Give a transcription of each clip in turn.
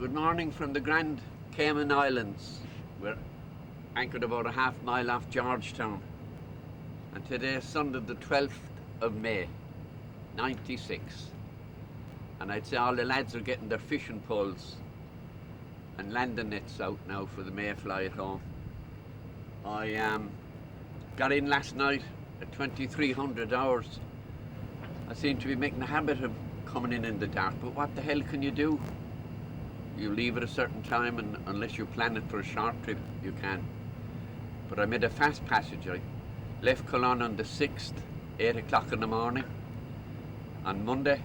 Good morning from the Grand Cayman Islands. We're anchored about a half mile off Georgetown. And today is Sunday the 12th of May, 96. And I'd say all the lads are getting their fishing poles and landing nets out now for the Mayfly at home. I got in last night at 2300 hours. I seem to be making a habit of coming in the dark, but what the hell can you do? You leave at a certain time, and unless you plan it for a short trip, you can. But I made a fast passage. I left Cologne on the 6th, 8 o'clock in the morning, on Monday,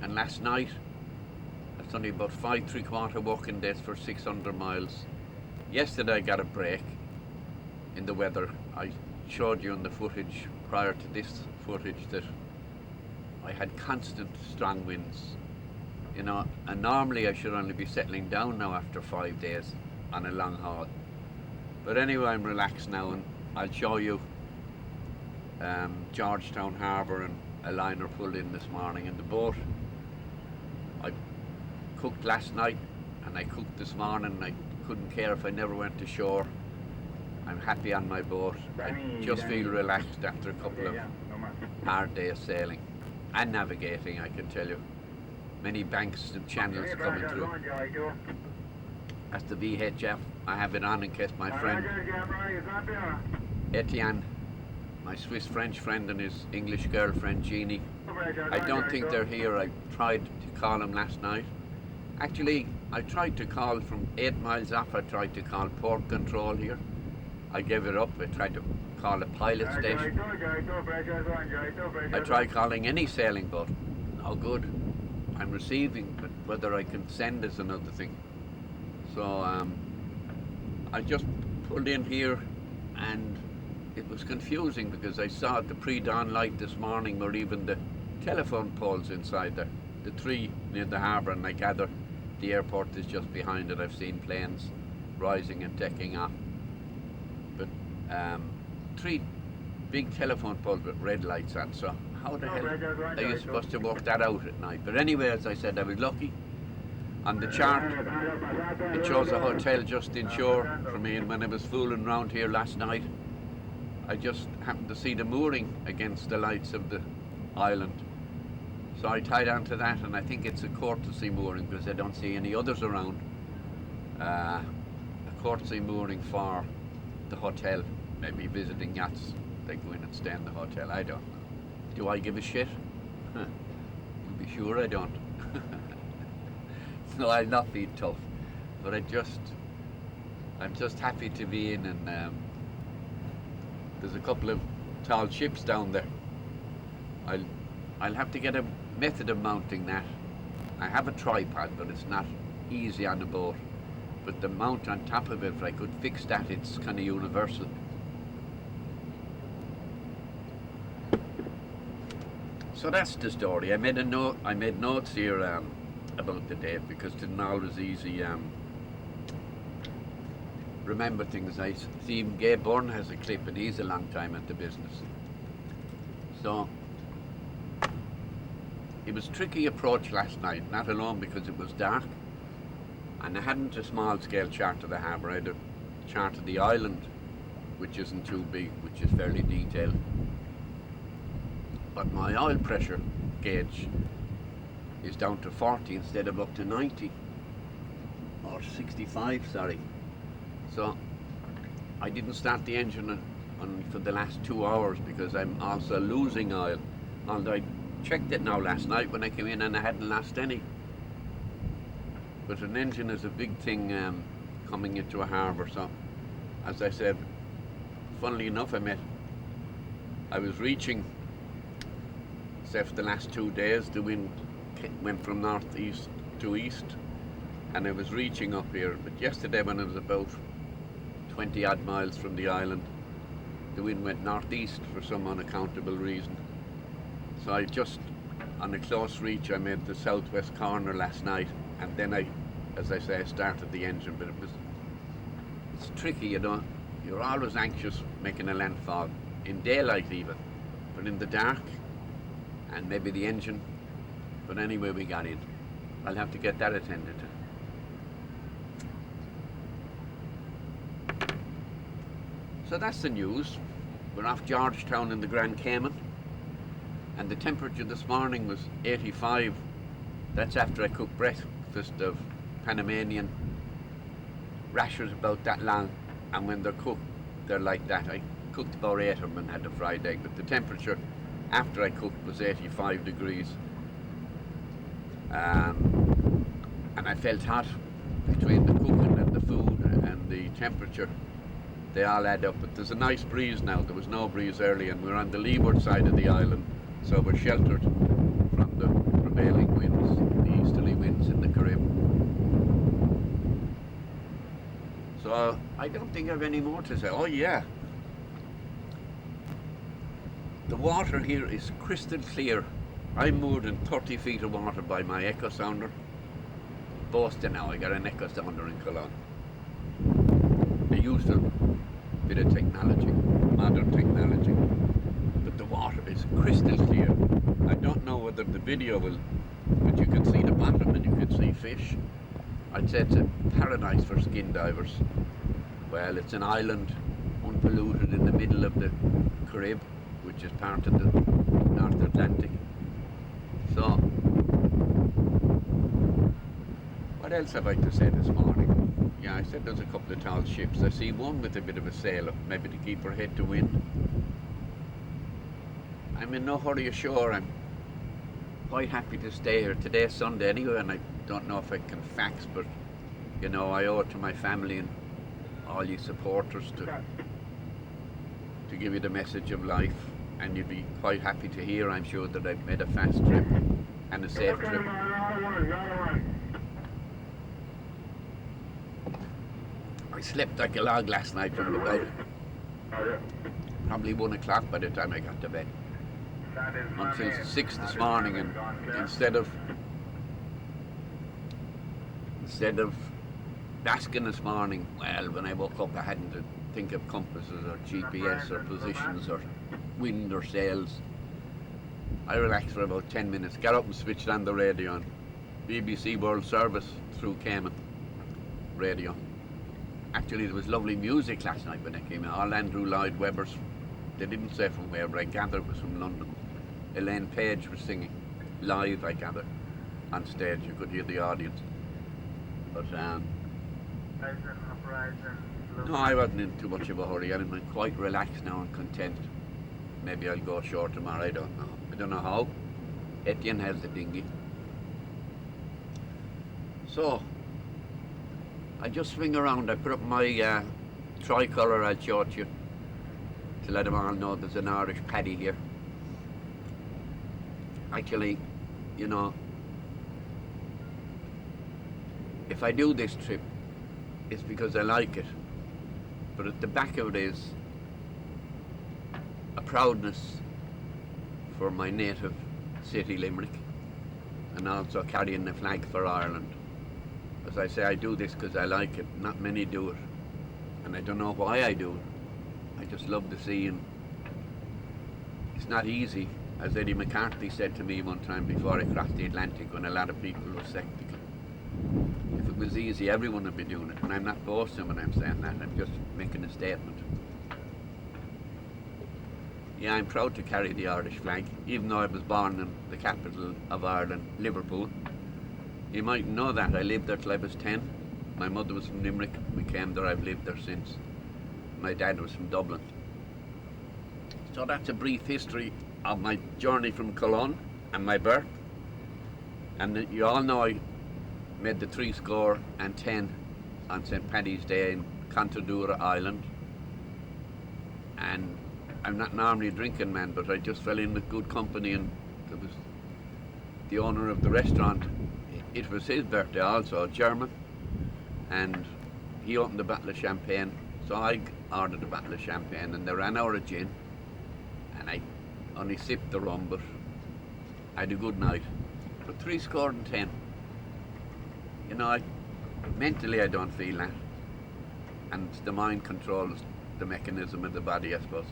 and last night, that's only about 5 3/4 working days for 600 miles. Yesterday I got a break in the weather. I showed you in the footage prior to this footage that I had constant strong winds. You know, and normally I should only be settling down now after 5 days on a long haul. But anyway, I'm relaxed now, and I'll show you Georgetown Harbour, and a liner pulled in this morning in the boat. I cooked last night and I cooked this morning. I couldn't care if I never went to shore. I'm happy on my boat. I just feel relaxed after a couple of hard days sailing and navigating, I can tell you. Many banks and channels coming through. That's the VHF. I have it on in case my friend Etienne, my Swiss-French friend, and his English girlfriend Jeannie, I don't think they're here. I tried to call them last night. Actually, I tried to call from 8 miles off. I tried to call port control here. I gave it up. I tried to call a pilot station. I tried calling any sailing boat. No good. I'm receiving, but whether I can send is another thing. So I just pulled in here, and it was confusing because I saw at the pre-dawn light this morning were even the telephone poles inside there, the tree near the harbour, and I gather the airport is just behind it. I've seen planes rising and taking off. But 3 big telephone poles with red lights on, so how the hell are you supposed to work that out at night? But anyway, as I said, I was lucky. On the chart, it shows a hotel just inshore for me, and when I was fooling around here last night, I just happened to see the mooring against the lights of the island. So I tied onto that, and I think it's a courtesy mooring because I don't see any others around. A courtesy mooring for the hotel, maybe visiting yachts. They go in and stay in the hotel, I don't know. Do I give a shit? You'll be sure I don't. No, I'll not be tough, but I'm just happy to be in, and there's a couple of tall ships down there. I'll have to get a method of mounting that. I have a tripod, but it's not easy on the boat. But the mount on top of it, if I could fix that, it's kind of universal. So that's the story. I made notes here about the date because it's not always easy remember things. I see even Gay Byrne has a clip, and he's a long time at the business. So it was a tricky approach last night, not alone because it was dark, and I hadn't a small scale chart of the harbour. I had a chart of the island, which isn't too big, which is fairly detailed. But my oil pressure gauge is down to 40 instead of up to 90, or 65, sorry. So I didn't start the engine for the last 2 hours because I'm also losing oil. And I checked it now last night when I came in, and I hadn't lost any. But an engine is a big thing coming into a harbour. So as I said, funnily enough, I was reaching, except for the last 2 days, the wind went from northeast to east, and I was reaching up here. But yesterday, when I was about 20 odd miles from the island, the wind went northeast for some unaccountable reason. So I just, on a close reach, I made the southwest corner last night, and then as I say, I started the engine. But it's tricky, you know. You're always anxious making a landfall, in daylight even, but in the dark, and maybe the engine. But anyway, we got in. I'll have to get that attended to. So that's the news. We're off Georgetown in the Grand Cayman, and the temperature this morning was 85. That's after I cooked breakfast of Panamanian rashers about that long, and when they're cooked, they're like that. I cooked about 8 of them and had a fried egg, but the temperature after I cooked was 85 degrees. And I felt hot between the cooking and the food and the temperature. They all add up, but there's a nice breeze now. There was no breeze early, and we're on the leeward side of the island, so we're sheltered from the prevailing winds, the easterly winds in the Caribbean. So I don't think I have any more to say. Oh yeah, the water here is crystal clear. I'm moored in 30 feet of water by my echo sounder. Boasting now, I got an echo sounder in Cologne. They used a bit of technology, modern technology, but the water is crystal clear. I don't know whether the video will, but you can see the bottom and you can see fish. I'd say it's a paradise for skin divers. Well, it's an island, unpolluted in the middle of the Caribbean, which is part of the North Atlantic. So, what else have I to say this morning? Yeah, I said there's a couple of tall ships. I see one with a bit of a sail up, maybe to keep her head to wind. I'm in no hurry ashore. I'm quite happy to stay here. Today's Sunday anyway, and I don't know if I can fax, but you know, I owe it to my family and all you supporters to give you the message of life, and you'd be quite happy to hear, I'm sure, that I've made a fast trip and a safe trip. I slept like a log last night from about probably 1 o'clock by the time I got to bed, until 6 this morning, and instead of basking this morning, well, when I woke up I hadn't to think of compasses or GPS or positions or wind or sails. I relaxed for about 10 minutes, got up and switched on the radio on BBC World Service through Cayman radio. Actually, there was lovely music last night when I came in. All Andrew Lloyd Webber's, they didn't say from where, but I gather it was from London. Elaine Page was singing live, I gather, on stage. You could hear the audience. But no, I wasn't in too much of a hurry. I'm quite relaxed now and content. Maybe I'll go ashore tomorrow, I don't know. I don't know how. Etienne has the dinghy. So, I just swing around. I put up my tricolour, I'll show it to you, to let them all know there's an Irish paddy here. Actually, you know, if I do this trip, it's because I like it. But at the back of it is a proudness for my native city, Limerick, and also carrying the flag for Ireland. As I say, I do this because I like it. Not many do it, and I don't know why I do it. I just love the sea, and it's not easy, as Eddie McCarthy said to me one time before I crossed the Atlantic, when a lot of people were sceptical. If it was easy, everyone would be doing it, and I'm not boasting when I'm saying that. I'm just making a statement. Yeah, I'm proud to carry the Irish flag, even though I was born in the capital of Ireland, Liverpool. You might know that. I lived there till I was 10. My mother was from Limerick. We came there. I've lived there since. My dad was from Dublin. So that's a brief history of my journey from Cologne and my birth. And you all know I made the 3-10 on St. Paddy's Day in Contadura Island. And I'm not normally a drinking man, but I just fell in with good company, and there was the owner of the restaurant. It was his birthday also, a German, and he opened a bottle of champagne, so I ordered a bottle of champagne, and they ran out of gin, and I only sipped the rum, but I had a good night. But 3-10, you know, mentally I don't feel that, and the mind controls the mechanism of the body, I suppose.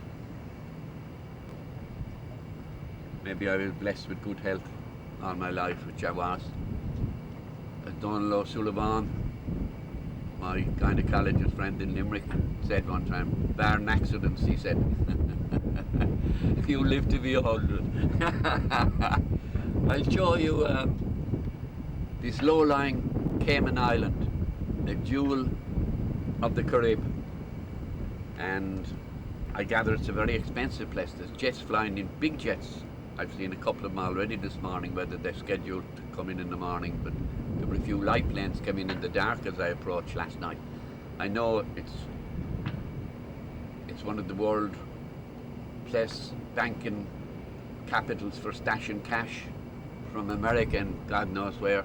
Maybe I was blessed with good health all my life, which I was. As Donald O'Sullivan my gynecologist friend in Limerick said one time, barring accidents, he said, you live to be 100. I'll show you this low-lying Cayman Island, a jewel of the Caribbean. And I gather it's a very expensive place. There's jets flying in, big jets. I've seen a couple of them already this morning, whether they're scheduled to come in the morning, but there were a few light planes coming in the dark as I approached last night. I know it's one of the world place banking capitals for stashing cash from America and God knows where.